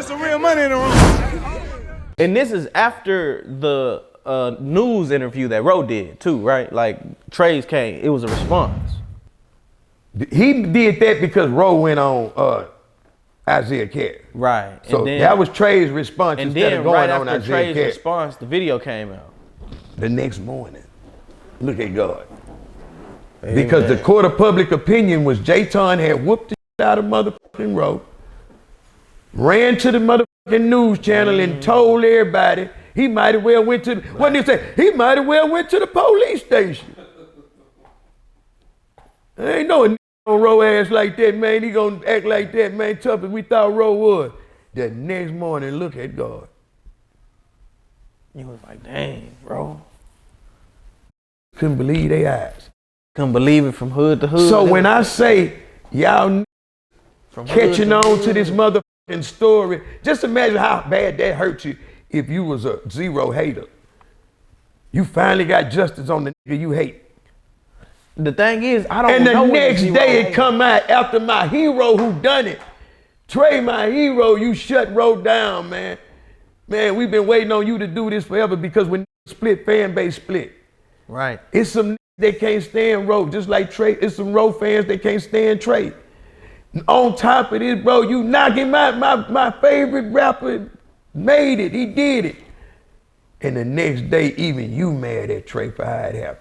some real money in the room. And this is after the news interview that Ro did too, right? Like Trae's came, it was a response. He did that because Ro went on Isaiah Carey. Right. So and then, that was Trae's response and instead then of going right on after Isaiah Trae's Carey. response, the video came out. The next morning. Look at God. Amen. Because the court of public opinion was J-Ton had whooped the shit out of motherfucking Ro, ran to the motherfucking news channel and told everybody he might have well went to the, what did they say? He might have well went to the police station. There ain't no nigga on Ro ass like that, man. He gonna act like that, man, tough as we thought Ro was. The next morning, look at God. You was like, dang, bro. Couldn't believe their eyes. Couldn't believe it from hood to hood. So when I say y'all catching on to this motherfucking story, just imagine how bad that hurt you if you was a zero hater. You finally got justice on the nigga you hate. The thing is, I don't and know. And the next day it come out after my hero who done it. Trae, my hero, you shut Ro down, man. Man, we've been waiting on you to do this forever because when split, fan base split. Right. It's some that can't stand Ro, just like Trae. It's some Ro fans that can't stand Trae. On top of this, bro, you knocking my favorite rapper made it. He did it. And the next day, even you mad at Trae for how it happened.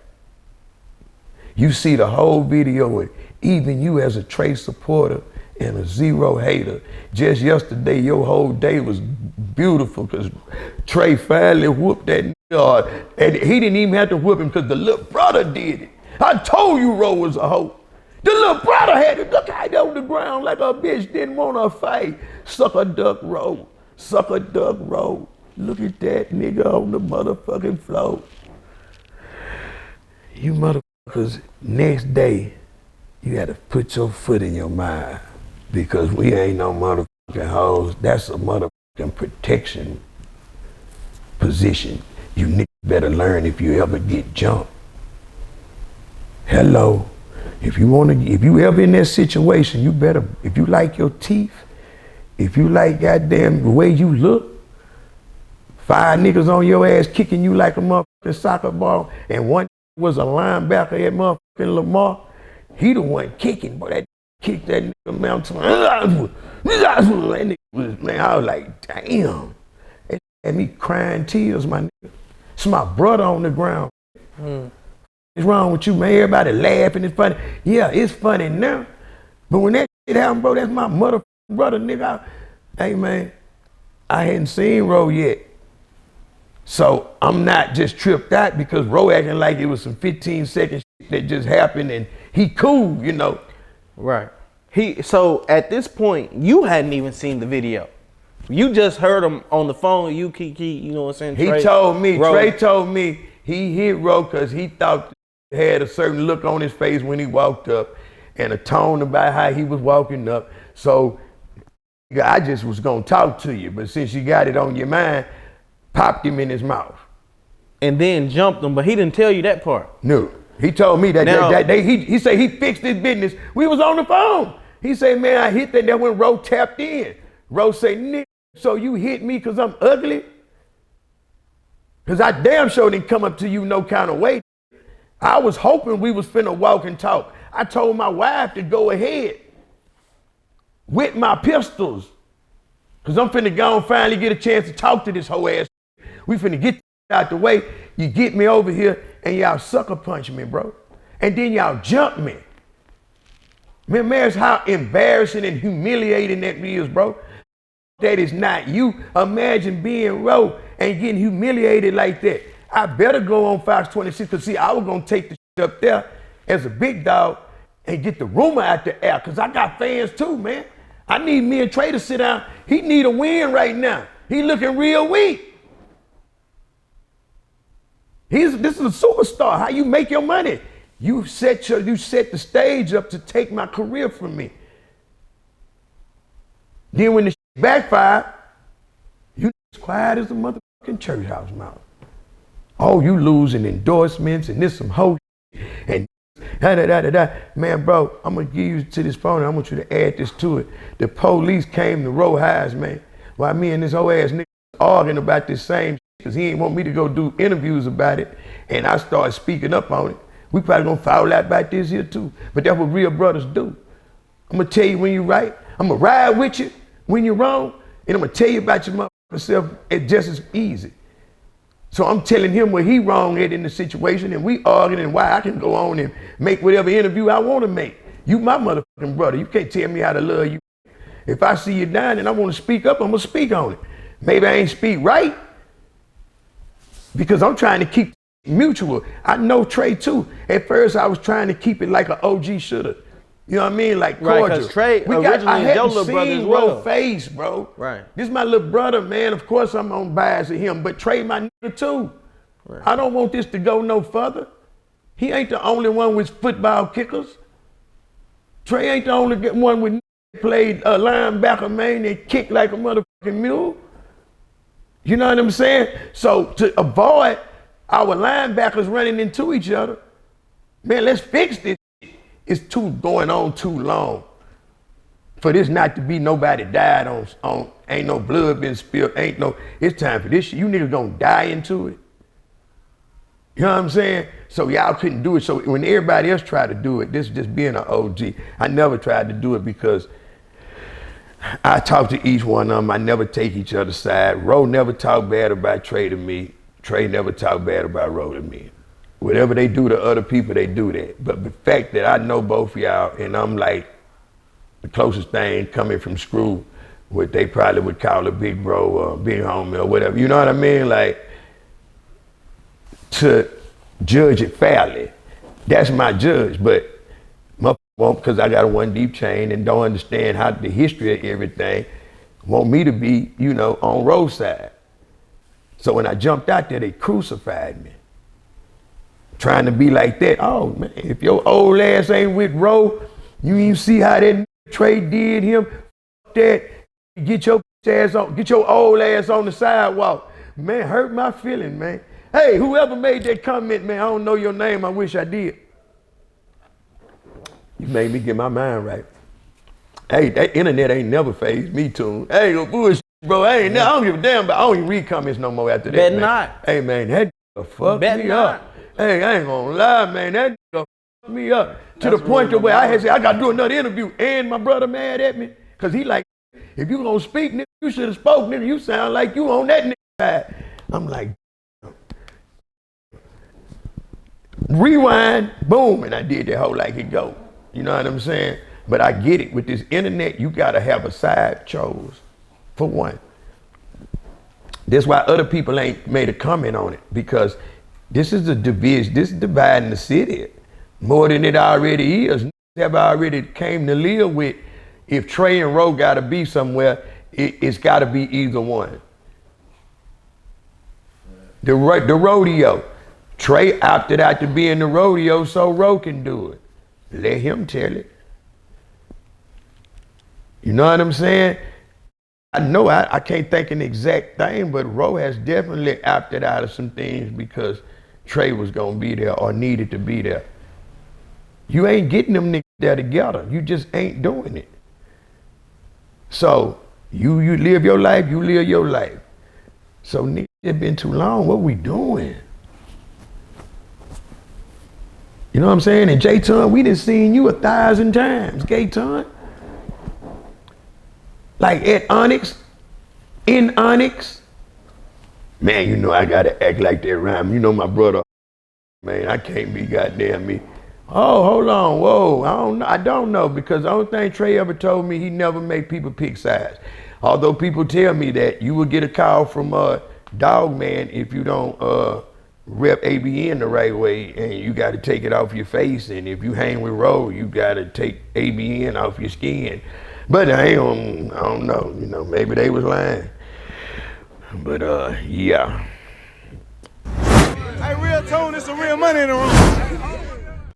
You see the whole video, and even you as a Trae supporter and a zero hater, just yesterday your whole day was beautiful because Trae finally whooped that nigga. And he didn't even have to whoop him because the little brother did it. I told you Ro was a hoe. The little brother had to look out on the ground like a bitch didn't want to fight. Sucker duck Ro. Sucker duck Ro. Look at that nigga on the motherfucking floor. You motherfuckers, next day, you had to put your foot in your mind because we ain't no motherfucking hoes. That's a motherfucking protection position. You niggas better learn if you ever get jumped. Hello. If you ever in that situation, you better, if you like your teeth, if you like goddamn the way you look, 5 niggas on your ass kicking you like a motherfucking soccer ball, and one was a linebacker at motherfucking Lamar, he the one kicking, boy, that kicked that nigga mountain. Man, I was like, damn. It had me crying tears, my nigga. It's my brother on the ground. What's wrong with you, man? Everybody laughing, it's funny. Yeah, it's funny now. But when that shit happened, bro, that's my motherfucking brother, nigga. Hey, man, I hadn't seen Ro yet. So I'm not just tripped out because Ro acting like it was some 15-second shit that just happened and he cool, you know. Right. So at this point, you hadn't even seen the video. You just heard him on the phone, you know what I'm saying? He told me, Trae told me he hit Ro because he thought he had a certain look on his face when he walked up and a tone about how he was walking up. So I just was gonna talk to you, but since you got it on your mind, popped him in his mouth. And then jumped him, but he didn't tell you that part. No, he told me that he said he fixed his business. We was on the phone. He said, man, I hit that when Ro tapped in. Ro say, nigga, so you hit me because I'm ugly? Because I damn sure didn't come up to you no kind of way. I was hoping we was finna walk and talk. I told my wife to go ahead with my pistols. Because I'm finna go and finally get a chance to talk to this whole ass. We finna get out the way. You get me over here and y'all sucker punch me, bro. And then y'all jump me. Man, that's how embarrassing and humiliating that is, bro. That is not you. Imagine being Ro and getting humiliated like that. I better go on Fox 26 because see, I was gonna take the shit up there as a big dog and get the rumor out the air because I got fans too, man. I need me and Trae to sit down. He need a win right now. He looking real weak. This is a superstar. How you make your money? You set the stage up to take my career from me. Then when the shit backfired, you quiet as a motherfucking church house mouse. Oh, you losing endorsements and this some whole shit and da-da-da-da-da. Man, bro, I'm gonna give you to this phone and I want you to add this to it. The police came to Row Highs, man. Why me and this whole ass nigga arguing about this same shit because he ain't want me to go do interviews about it, and I started speaking up on it. We probably gonna fall out about this here too. But that's what real brothers do. I'm gonna tell you when you're right. I'm gonna ride with you when you're wrong, and I'm gonna tell you about your motherfucking self. It's just as easy. So I'm telling him where he wrong at in the situation, and we arguing and why I can go on and make whatever interview I want to make. You my motherfucking brother. You can't tell me how to love you. If I see you dying and I want to speak up, I'm gonna speak on it. Maybe I ain't speak right because I'm trying to keep mutual. I know Trae too. At first I was trying to keep it like an OG shoulda. You know what I mean? Like cordial. Right, because Trae originally is your little brother as well. Face, bro. Right. This is my little brother, man. Of course I'm on bias of him, but Trae my nigga too. Right. I don't want this to go no further. He ain't the only one with football kickers. Trae ain't the only one with played a linebacker, man, that kicked like a motherfucking mule. You know what I'm saying? So to avoid our linebackers running into each other, man, let's fix this. It's going on too long for this not to be nobody died on ain't no blood been spilled, it's time for this shit. You niggas gonna die into it. You know what I'm saying? So y'all couldn't do it. So when everybody else tried to do it, this is just being an OG. I never tried to do it because I talk to each one of them. I never take each other's side. Ro never talk bad about Trae to me. Trae never talk bad about Ro to me. Whatever they do to other people, they do that. But the fact that I know both of y'all and I'm like the closest thing coming from Screw, what they probably would call a big bro or big homie or whatever. You know what I mean? Like, to judge it fairly, that's my judge. But my won't, because I got a one deep chain and don't understand how the history of everything, want me to be, on roadside. So when I jumped out there, they crucified me. Trying to be like that. Oh man, if your old ass ain't with Ro, you even see how that Trae did him. That get your ass on, get your old ass on the sidewalk. Man, hurt my feeling, man. Hey, whoever made that comment, man, I don't know your name. I wish I did. You made me get my mind right. Hey, that internet ain't never fazed me, tune. Hey, no bullshit, bro. I don't give a damn, but I don't even read comments no more after that. Bet man. not. Hey, man, that fucked me up. Hey, I ain't gonna lie, man. That fucked me up to the point to where I had said I gotta do another interview, and my brother mad at me because he like, if you gonna speak, nigga, you should have spoke, nigga. You sound like you on that nigga side. I'm like, rewind, boom, and I did that whole like it go. You know what I'm saying? But I get it. With this internet, you gotta have a side chose, for one. That's why other people ain't made a comment on it, because this is a division. This is dividing the city more than it already is. Have already came to live with. If Trae and Ro gotta be somewhere, it's gotta be either one. The rodeo. Trae opted out to be in the rodeo so Ro can do it. Let him tell it. You know what I'm saying? I know I can't think an exact thing, but Ro has definitely opted out of some things because Trae was gonna be there or needed to be there. You ain't getting them niggas there together. You just ain't doing it. So you live your life, you live your life. So nigga, it's been too long. What we doing? You know what I'm saying? And J-Ton, we done seen you 1,000 times, Gay-Ton. Like at Onyx, in Onyx. Man, you know I gotta act like that rhyme. You know my brother, man, I can't be goddamn me. Oh, hold on, whoa, I don't know, because the only thing Trae ever told me, he never make people pick sides. Although people tell me that you will get a call from Dog Man if you don't rep ABN the right way, and you gotta take it off your face, and if you hang with Ro, you gotta take ABN off your skin. But I don't know, maybe they was lying. But yeah. Hey, real tone, it's some real money in the room.